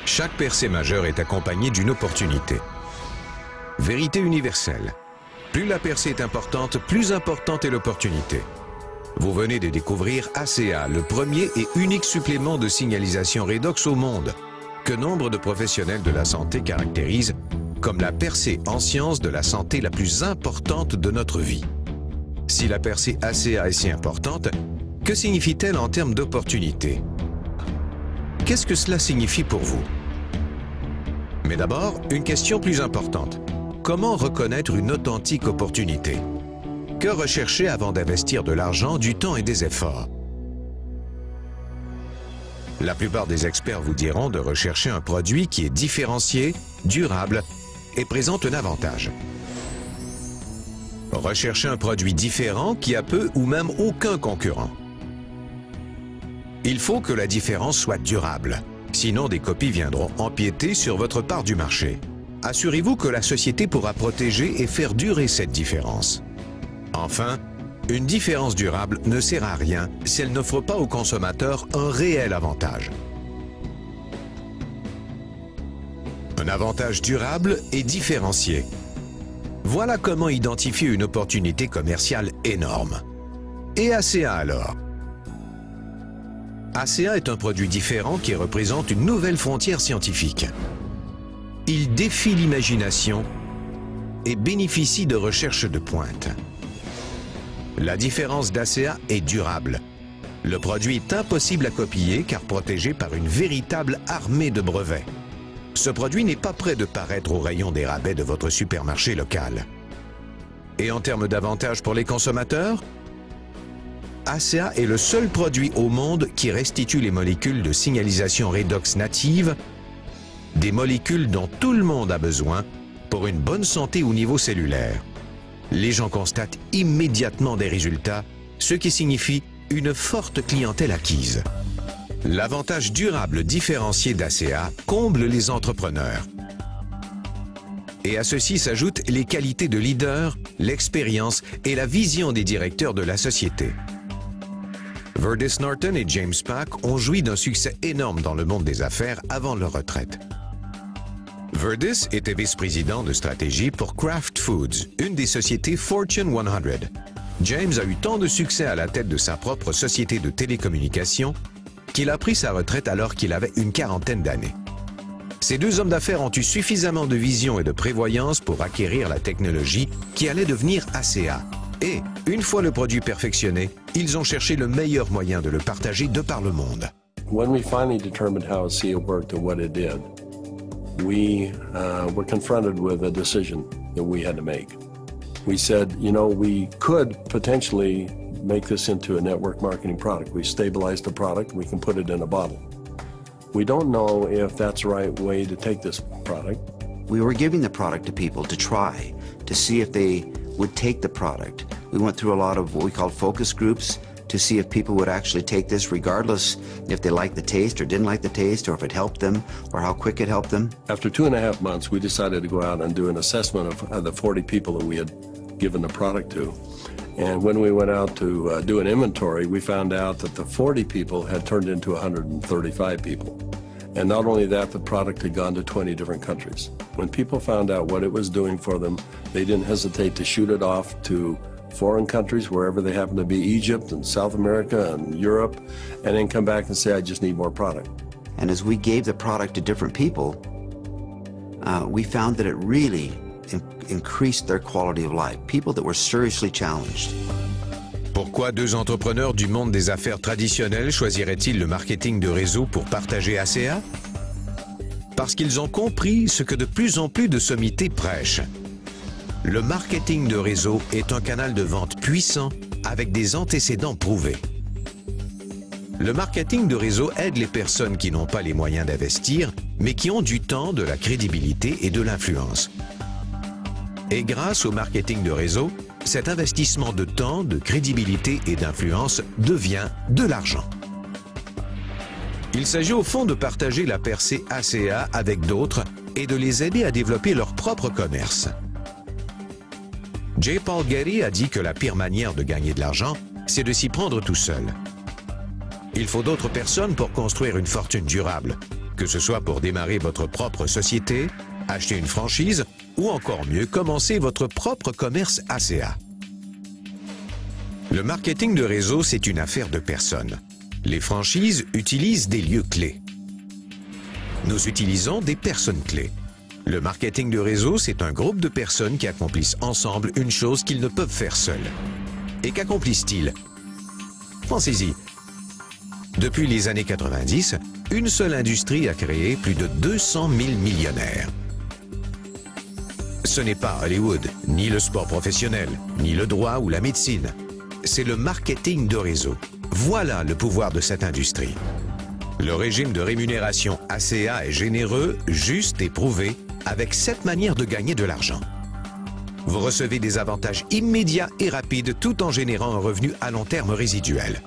Chaque percée majeure est accompagnée d'une opportunité. Vérité universelle. Plus la percée est importante est l'opportunité. Vous venez de découvrir ACA, le premier et unique supplément de signalisation redox au monde, que nombre de professionnels de la santé caractérisent comme la percée en sciences de la santé la plus importante de notre vie. Si la percée ACA est si importante, que signifie-t-elle en termes d'opportunité? Qu'est-ce que cela signifie pour vous? Mais d'abord, une question plus importante. Comment reconnaître une authentique opportunité? Que rechercher avant d'investir de l'argent, du temps et des efforts? La plupart des experts vous diront de rechercher un produit qui est différencié, durable et présente un avantage. Recherchez un produit différent qui a peu ou même aucun concurrent. Il faut que la différence soit durable, sinon des copies viendront empiéter sur votre part du marché. Assurez-vous que la société pourra protéger et faire durer cette différence. Enfin, une différence durable ne sert à rien si elle n'offre pas aux consommateurs un réel avantage. Un avantage durable et différencié. Voilà comment identifier une opportunité commerciale énorme. Et ACA alors? ACA est un produit différent qui représente une nouvelle frontière scientifique. Il défie l'imagination et bénéficie de recherches de pointe. La différence d'ACA est durable. Le produit est impossible à copier car protégé par une véritable armée de brevets. Ce produit n'est pas prêt de paraître au rayon des rabais de votre supermarché local. Et en termes d'avantages pour les consommateurs, ACA est le seul produit au monde qui restitue les molécules de signalisation redox natives, des molécules dont tout le monde a besoin pour une bonne santé au niveau cellulaire. Les gens constatent immédiatement des résultats, ce qui signifie une forte clientèle acquise. L'avantage durable différencié d'ACA comble les entrepreneurs. Et à ceci s'ajoutent les qualités de leader, l'expérience et la vision des directeurs de la société. Verdis Norton et James Pack ont joui d'un succès énorme dans le monde des affaires avant leur retraite. Verdis était vice-président de stratégie pour Kraft Foods, une des sociétés Fortune 100. James a eu tant de succès à la tête de sa propre société de télécommunications qu'il a pris sa retraite alors qu'il avait une quarantaine d'années. Ces deux hommes d'affaires ont eu suffisamment de vision et de prévoyance pour acquérir la technologie qui allait devenir ACA. Et, une fois le produit perfectionné, ils ont cherché le meilleur moyen de le partager de par le monde. When we finally determined how ACA worked and what it did, we were confronted with a decision that we had to make. We said, you know, we could potentially make this into a network marketing product. We stabilized the product, we can put it in a bottle. We don't know if that's the right way to take this product. We were giving the product to people to try, to see if they would take the product. We went through a lot of what we call focus groups to see if people would actually take this regardless if they liked the taste or didn't like the taste or if it helped them or how quick it helped them. After 2.5 months, we decided to go out and do an assessment of the 40 people that we had given the product to. And when we went out to do an inventory, we found out that the 40 people had turned into 135 people. And not only that, the product had gone to 20 different countries. When people found out what it was doing for them, they didn't hesitate to shoot it off to foreign countries, wherever they happen to be, Egypt and South America and Europe, and then come back and say, I just need more product. And as we gave the product to different people, we found that it really increased their quality of life, people that were seriously challenged. Pourquoi deux entrepreneurs du monde des affaires traditionnelles choisiraient-ils le marketing de réseau pour partager ACA? Parce qu'ils ont compris ce que de plus en plus de sommités prêchent. Le marketing de réseau est un canal de vente puissant avec des antécédents prouvés. Le marketing de réseau aide les personnes qui n'ont pas les moyens d'investir, mais qui ont du temps, de la crédibilité et de l'influence. Et grâce au marketing de réseau, cet investissement de temps, de crédibilité et d'influence devient de l'argent. Il s'agit au fond de partager la percée ACA avec d'autres et de les aider à développer leur propre commerce. J. Paul Getty a dit que la pire manière de gagner de l'argent, c'est de s'y prendre tout seul. Il faut d'autres personnes pour construire une fortune durable. que ce soit pour démarrer votre propre société, acheter une franchise ou encore mieux, commencer votre propre commerce ACA. Le marketing de réseau, c'est une affaire de personnes. Les franchises utilisent des lieux clés. Nous utilisons des personnes clés. Le marketing de réseau, c'est un groupe de personnes qui accomplissent ensemble une chose qu'ils ne peuvent faire seuls. Et qu'accomplissent-ils? Pensez-y. Depuis les années 90, une seule industrie a créé plus de 200 000 millionnaires. Ce n'est pas Hollywood, ni le sport professionnel, ni le droit ou la médecine. C'est le marketing de réseau. Voilà le pouvoir de cette industrie. Le régime de rémunération ACA est généreux, juste et prouvé, avec 7 manières de gagner de l'argent. Vous recevez des avantages immédiats et rapides tout en générant un revenu à long terme résiduel.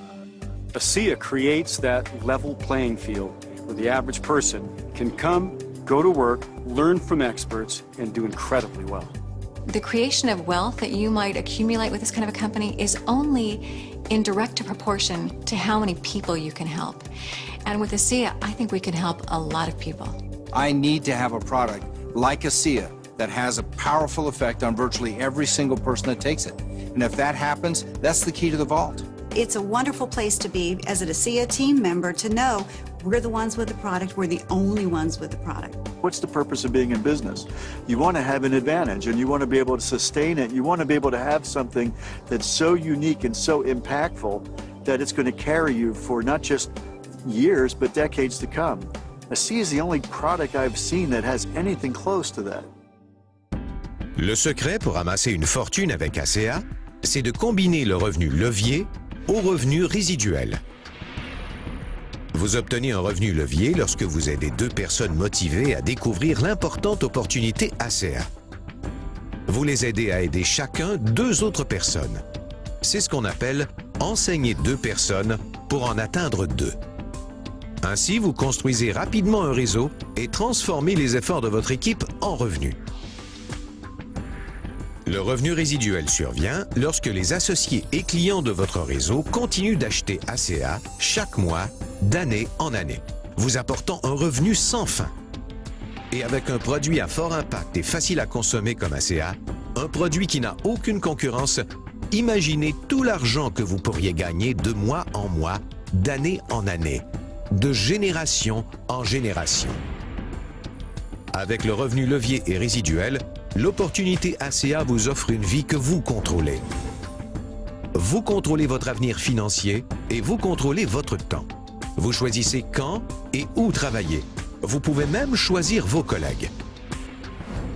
ACEA creates that level playing field where the average person can come, go to work, learn from experts, and do incredibly well. The creation of wealth that you might accumulate with this kind of a company is only in direct proportion to how many people you can help. And with ACEA, I think we can help a lot of people. I need to have a product like ACEA that has a powerful effect on virtually every single person that takes it. And if that happens, that's the key to the vault. It's a wonderful place to be as an ACEA team member to know we're the ones with the product, we're the only ones with the product. What's the purpose of being in business? You want to have an advantage and you want to be able to sustain it. You want to be able to have something that's so unique and so impactful that it's going to carry you for not just years, but decades to come. ACEA is the only product I've seen that has anything close to that. Le secret pour amasser une fortune avec ACA, c'est de combiner le revenu levier au revenu résiduel. Vous obtenez un revenu levier lorsque vous aidez 2 personnes motivées à découvrir l'importante opportunité ACA. Vous les aidez à aider chacun 2 autres personnes. C'est ce qu'on appelle enseigner 2 personnes pour en atteindre 2. Ainsi, vous construisez rapidement un réseau et transformez les efforts de votre équipe en revenus. Le revenu résiduel survient lorsque les associés et clients de votre réseau continuent d'acheter ACA chaque mois, d'année en année, vous apportant un revenu sans fin. Et avec un produit à fort impact et facile à consommer comme ACA, un produit qui n'a aucune concurrence, imaginez tout l'argent que vous pourriez gagner de mois en mois, d'année en année, de génération en génération. Avec le revenu levier et résiduel, l'opportunité ACA vous offre une vie que vous contrôlez. Vous contrôlez votre avenir financier et vous contrôlez votre temps. Vous choisissez quand et où travailler. Vous pouvez même choisir vos collègues.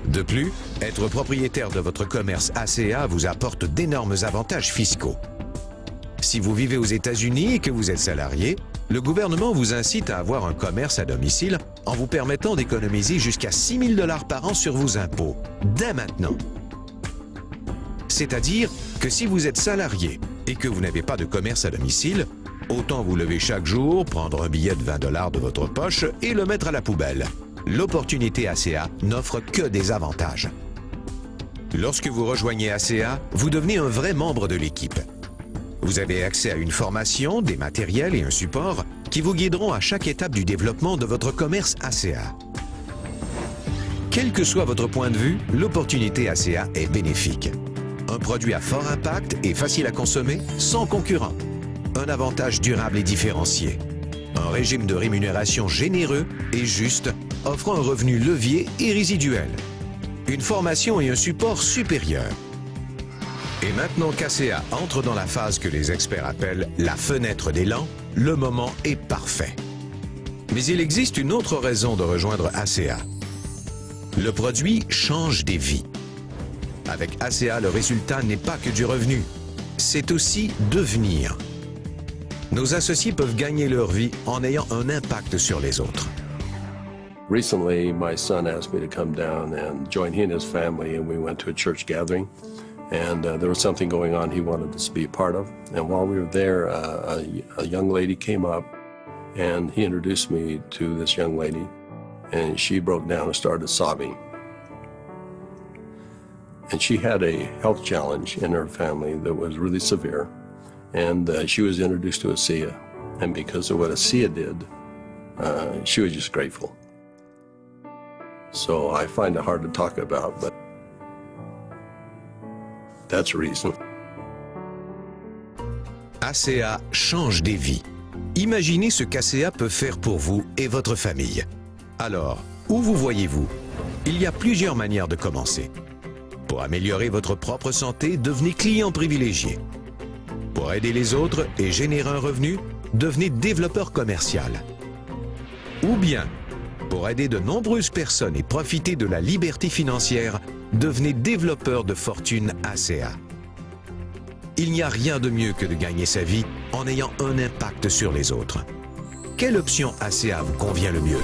De plus, être propriétaire de votre commerce ACA vous apporte d'énormes avantages fiscaux. Si vous vivez aux États-Unis et que vous êtes salarié, le gouvernement vous incite à avoir un commerce à domicile en vous permettant d'économiser jusqu'à 6 000 $ par an sur vos impôts, dès maintenant. C'est-à-dire que si vous êtes salarié et que vous n'avez pas de commerce à domicile, autant vous lever chaque jour, prendre un billet de 20 $ de votre poche et le mettre à la poubelle. L'opportunité ACA n'offre que des avantages. Lorsque vous rejoignez ACA, vous devenez un vrai membre de l'équipe. Vous avez accès à une formation, des matériels et un support qui vous guideront à chaque étape du développement de votre commerce ACA. Quel que soit votre point de vue, l'opportunité ACA est bénéfique. Un produit à fort impact et facile à consommer, sans concurrent. Un avantage durable et différencié. Un régime de rémunération généreux et juste, offrant un revenu levier et résiduel. Une formation et un support supérieur. Et maintenant qu'ACA entre dans la phase que les experts appellent la fenêtre d'élan, le moment est parfait. Mais il existe une autre raison de rejoindre ACA. Le produit change des vies. Avec ACA, le résultat n'est pas que du revenu, c'est aussi devenir. Nos associés peuvent gagner leur vie en ayant un impact sur les autres. Recently, my son asked me to come down and join he and his family, and we went to a church gathering. And there was something going on he wanted us to be a part of. And while we were there, a young lady came up, and he introduced me to this young lady, and she broke down and started sobbing. And she had a health challenge in her family that was really severe, and she was introduced to ACEA. And because of what ACEA did, she was just grateful. So I find it hard to talk about, but that's a reason. ACA change des vies. Imaginez ce qu'ACA peut faire pour vous et votre famille. Alors, où vous voyez-vous? Il y a plusieurs manières de commencer. Pour améliorer votre propre santé, devenez client privilégié. Pour aider les autres et générer un revenu, devenez développeur commercial. Ou bien, pour aider de nombreuses personnes et profiter de la liberté financière, devenez développeur de fortune ACA. Il n'y a rien de mieux que de gagner sa vie en ayant un impact sur les autres. Quelle option ACA vous convient le mieux?